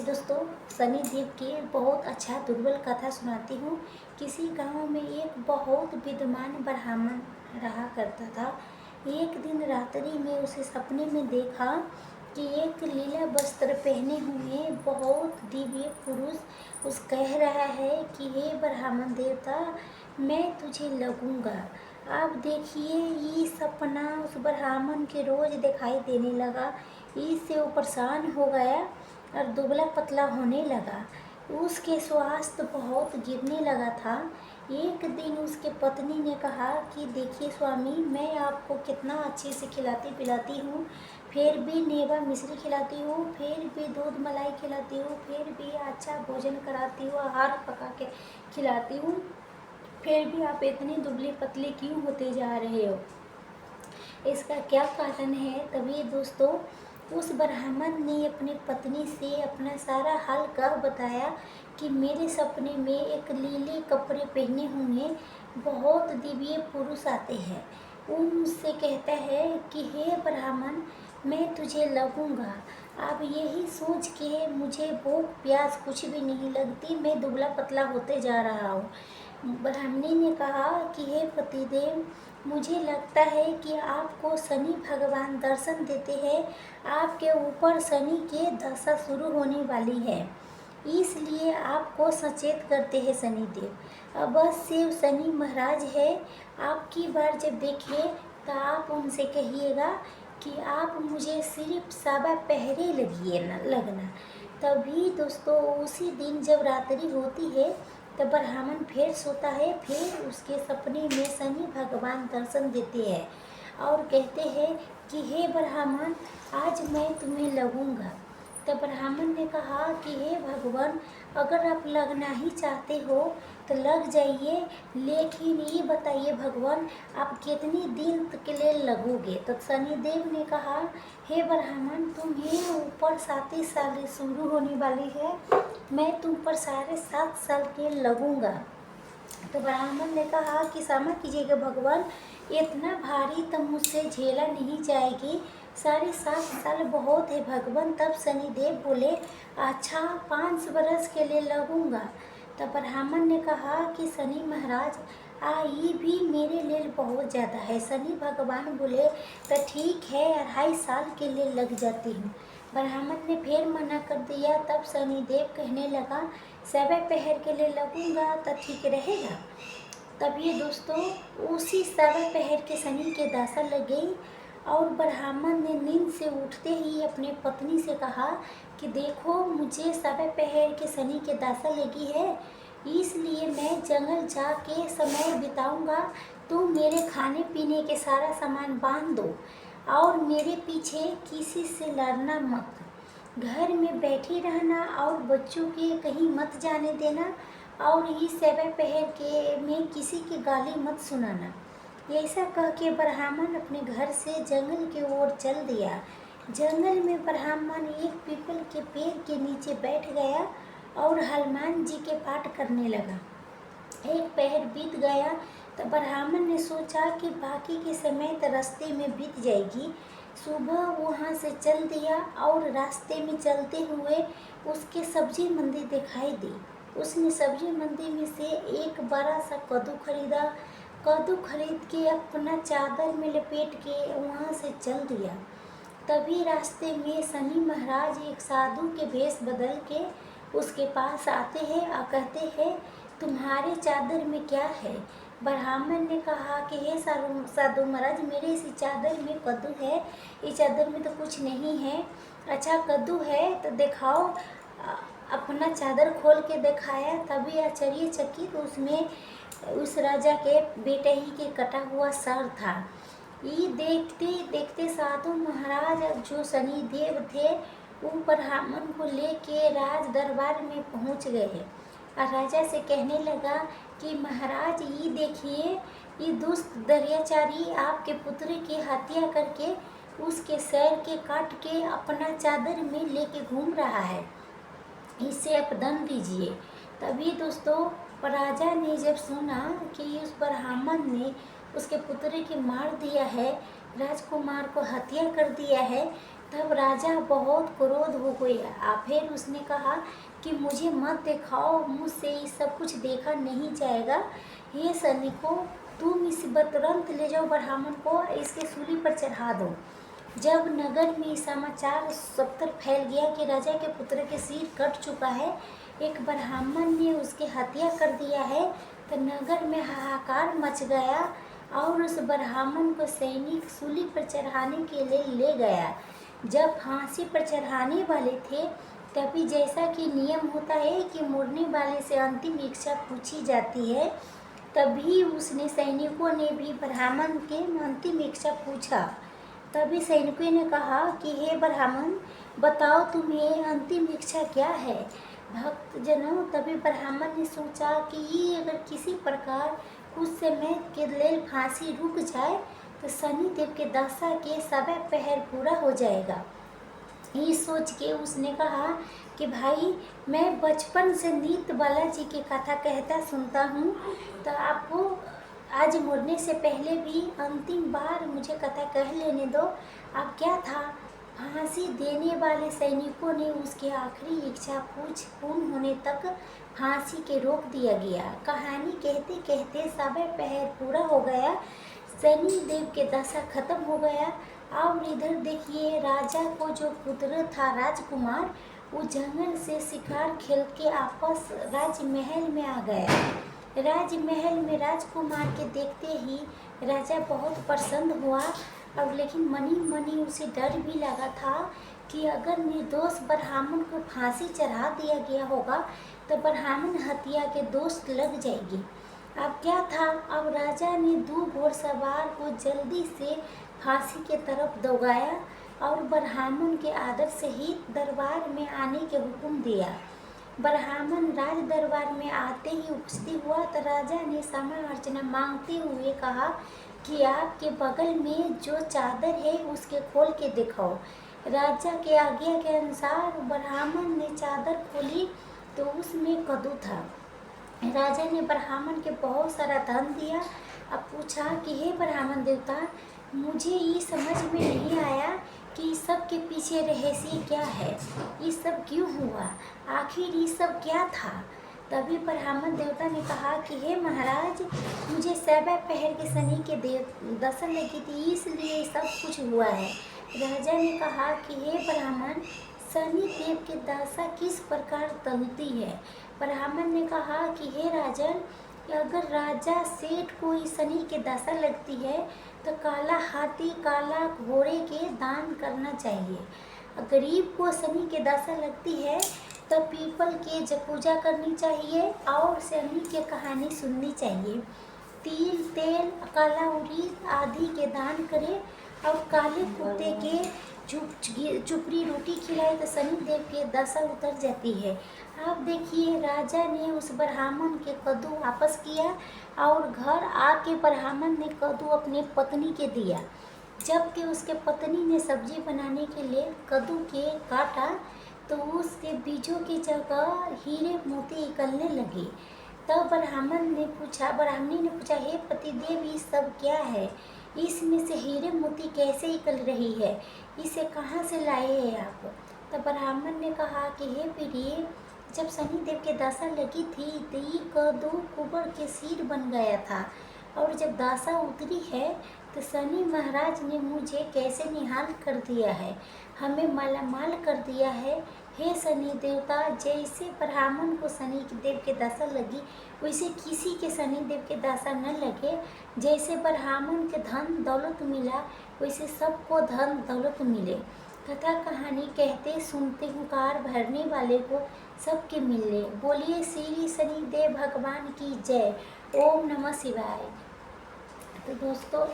दोस्तों, सनी देव की बहुत अच्छा दुर्बल कथा सुनाती हूँ। किसी गांव में एक बहुत विद्वान ब्राह्मण रहा करता था। एक दिन रात्रि में उसे सपने में देखा कि एक लीला वस्त्र पहने हुए बहुत दिव्य पुरुष उस कह रहा है कि हे ब्राह्मण देवता, मैं तुझे लगूंगा। अब देखिए, ये सपना उस ब्राह्मण के रोज दिखाई देने लगा। इससे वो परेशान हो गया और दुबला पतला होने लगा। उसके स्वास्थ्य बहुत गिरने लगा था। एक दिन उसके पत्नी ने कहा कि देखिए स्वामी, मैं आपको कितना अच्छे से खिलाती पिलाती हूँ, फिर भी नेवा मिश्री खिलाती हूँ, फिर भी दूध मलाई खिलाती हूँ, फिर भी अच्छा भोजन कराती हूँ, आहार पका के खिलाती हूँ, फिर भी आप इतने दुबले पतले क्यों होते जा रहे हो? इसका क्या कारण है? तभी दोस्तों, उस ब्राह्मण ने अपनी पत्नी से अपना सारा हाल कह बताया कि मेरे सपने में एक नीले कपड़े पहने हुए बहुत दिव्य पुरुष आते हैं। उनसे कहता है कि हे ब्राह्मण, मैं तुझे लगूंगा। अब यही सोच के मुझे भूख प्यास कुछ भी नहीं लगती, मैं दुबला पतला होते जा रहा हूँ। ब्राह्मणी ने कहा कि हे पतिदेव, मुझे लगता है कि आपको शनि भगवान दर्शन देते हैं। आपके ऊपर शनि की दशा शुरू होने वाली है, इसलिए आपको सचेत करते हैं शनिदेव। अवश्य शनि महाराज है, आपकी बार जब देखें तो आप उनसे कहिएगा कि आप मुझे सिर्फ सवा पहरे लगना। तभी दोस्तों, उसी दिन जब रात्रि होती है तब ब्राह्मण फिर सोता है। फिर उसके सपने में शनि भगवान दर्शन देते हैं और कहते हैं कि हे ब्राह्मण, आज मैं तुम्हें लगूंगा। तब ब्राह्मण ने कहा कि हे भगवान, अगर आप लगना ही चाहते हो तो लग जाइए, लेकिन ये बताइए भगवान, आप कितने दिन के लिए लगोगे? तो शनिदेव ने कहा, हे ब्राह्मण, तुम्हें ऊपर 7 साल शुरू होने वाली है, मैं तुम पर 7.5 साल के लगूंगा। तो ब्राह्मण ने कहा कि क्षमा कीजिएगा भगवान, इतना भारी तो मुझसे झेला नहीं जाएगी, 7.5 साल बहुत है भगवान। तब शनिदेव बोले, अच्छा 5 बरस के लिए लगूंगा। तब ब्राह्मण ने कहा कि शनि महाराज, ये भी मेरे लिए बहुत ज़्यादा है। शनि भगवान बोले, तो ठीक है, 2.5 साल के लिए लग जाती हूँ। ब्राह्मण ने फिर मना कर दिया। तब शनिदेव कहने लगा, सवा पहर के लिए लगूंगा तो ठीक रहेगा। तब ये दोस्तों, उसी सवा पहर के शनि के दशा लग गई और ब्राह्मण ने नींद से उठते ही अपने पत्नी से कहा कि देखो, मुझे सवा पहर के शनि के दशा लगी है, इसलिए मैं जंगल जाके समय बिताऊंगा। तुम मेरे खाने पीने के सारा सामान बांध दो और मेरे पीछे किसी से लड़ना मत, घर में बैठी रहना और बच्चों के कहीं मत जाने देना, और इस सवा पहर के में किसी की गाली मत सुनाना। ऐसा कह के ब्राह्मण अपने घर से जंगल की ओर चल दिया। जंगल में ब्राह्मण एक पीपल के पेड़ के नीचे बैठ गया और हनुमान जी के पाठ करने लगा। एक पहर बीत गया तो ब्राह्मण ने सोचा कि बाकी के समय तो रास्ते में बीत जाएगी। सुबह वहाँ से चल दिया और रास्ते में चलते हुए उसके सब्जी मंडी दिखाई दी। उसने सब्जी मंडी में से एक बड़ा सा कद्दू खरीदा। कद्दू खरीद के अपना चादर में लपेट के वहाँ से चल दिया। तभी रास्ते में शनि महाराज एक साधु के भेष बदल के उसके पास आते हैं और कहते हैं, तुम्हारे चादर में क्या है? ब्राह्मण ने कहा कि हे साधु महाराज, मेरे इस चादर में कद्दू है, इस चादर में तो कुछ नहीं है। अच्छा कद्दू है तो दिखाओ। अपना चादर खोल के दिखाया। तभी आश्चर्यचकित उसमें उस राजा के बेटे ही के कटा हुआ सर था। ये देखते देखते साधु महाराज जो शनिदेव थे, वो ब्राह्मण को लेके राज दरबार में पहुंच गए और राजा से कहने लगा कि महाराज, ये देखिए, ये दुष्ट दरियाचारी आपके पुत्र की हत्या करके उसके सर के काट के अपना चादर में लेके घूम रहा है, इसे आप दंड दीजिए। तभी दोस्तों, राजा ने जब सुना कि उस ब्राह्मण ने उसके पुत्र की मार दिया है, राजकुमार को हत्या कर दिया है, तब राजा बहुत क्रोध हो गया। फिर उसने कहा कि मुझे मत दिखाओ, मुझसे ये सब कुछ देखा नहीं जाएगा। हे सैनिकों, तुम इस तुरंत ले जाओ ब्राह्मण को, इसके सूली पर चढ़ा दो। जब नगर में समाचार सब तरफ फैल गया कि राजा के पुत्र के सिर कट चुका है, एक ब्राह्मण ने उसकी हत्या कर दिया है, तो नगर में हाहाकार मच गया और उस ब्राह्मण को सैनिक सूली पर चढ़ाने के लिए ले गया। जब फांसी पर चढ़ाने वाले थे, तभी जैसा कि नियम होता है कि मरने वाले से अंतिम इच्छा पूछी जाती है, तभी उसने सैनिकों ने भी ब्राह्मण के अंतिम इच्छा पूछा। तभी सैनिकों ने कहा कि हे ब्राह्मण, बताओ तुम्हें अंतिम इच्छा क्या है। भक्तजनों, तभी ब्राह्मण ने सोचा कि ये अगर किसी प्रकार कुछ समय के लिए फांसी रुक जाए तो शनिदेव के दशा के समय पहर पूरा हो जाएगा। ये सोच के उसने कहा कि भाई, मैं बचपन से नित्य बालाजी की कथा कहता सुनता हूँ, तो आपको आज मरने से पहले भी अंतिम बार मुझे कथा कह लेने दो। अब क्या था, फांसी देने वाले सैनिकों ने उसकी आखिरी इच्छा पूर्ण होने तक फांसी के रोक दिया गया। कहानी कहते कहते समय पहर पूरा हो गया, शनिदेव के दशा खत्म हो गया। और इधर देखिए, राजा को जो पुत्र था राजकुमार, वो जंगल से शिकार खेल के आपस राजमहल में आ गया। राजमहल में राजकुमार के देखते ही राजा बहुत प्रसन्न हुआ, और लेकिन मनी मनी उसे डर भी लगा था कि अगर निर्दोष ब्राह्मण को फांसी चढ़ा दिया गया होगा तो ब्राह्मण हत्या के दोष लग जाएगी। अब क्या था, अब राजा ने 2 घोड़सवार को जल्दी से फांसी के तरफ दौड़ाया और ब्राह्मण के आदर सहित दरबार में आने के हुक्म दिया। ब्राह्मण राज दरबार में आते ही उपस्थित हुआ तो राजा ने क्षमा अर्चना मांगते हुए कहा कि आपके बगल में जो चादर है उसके खोल के दिखाओ। राजा के आज्ञा के अनुसार ब्राह्मण ने चादर खोली तो उसमें कद्दू था। राजा ने ब्राह्मण के बहुत सारा धन दिया। अब पूछा कि हे ब्राह्मण देवता, मुझे ये समझ में नहीं आया कि इस सब के पीछे रहस्य क्या है, ये सब क्यों हुआ, आखिर ये सब क्या था। तभी ब्राह्मण देवता ने कहा कि हे महाराज, मुझे समय पहर के शनि के दशा लगी थी, इसलिए सब कुछ हुआ है। राजा ने कहा कि हे ब्राह्मण, शनि देव की दशा किस प्रकार तलती है। ब्राह्मण ने कहा कि हे राजन, अगर राजा सेठ को इस शनि की दशा लगती है तो काला हाथी काला घोड़े के दान करना चाहिए। गरीब को शनि की दशा लगती है तो पीपल के पूजा करनी चाहिए और शनि की कहानी सुननी चाहिए। तिल तेल काला उड़ीद आदि के दान करें और काले कुत्ते के चुपड़ी रोटी खिलाए तो शनि देव की दशा उतर जाती है। अब देखिए, राजा ने उस ब्राह्मण के कद्दू वापस किया और घर आके ब्राह्मण ने कद्दू अपने पत्नी के दिया। जबकि उसके पत्नी ने सब्जी बनाने के लिए कद्दू के काटा तो उसके बीजों की जगह हीरे मोती निकलने लगे। तब ब्राह्मणी ने पूछा, हे पतिदेव, ये सब क्या है, इसमें से हीरे मोती कैसे निकल रही है, इसे कहाँ से लाए हैं आप। तब ब्राह्मण ने कहा कि हे प्रिय, जब शनिदेव के दशा लगी थी तो ये कद्दू कुबड़ के सिर बन गया था, और जब दशा उतरी है तो शनि महाराज ने मुझे कैसे निहाल कर दिया है, हमें मालामाल कर दिया है। हे शनि देवता, जैसे ब्राह्मण को शनि देव के दशा लगी वैसे किसी के शनि देव के दशा न लगे। जैसे ब्राह्मण के धन दौलत मिला वैसे सबको धन दौलत मिले। कथा कहानी कहते सुनते हुंकार भरने वाले को सबके मिले। बोलिए श्री शनिदेव भगवान की जय। ओम नमः शिवाय। तो दोस्तों,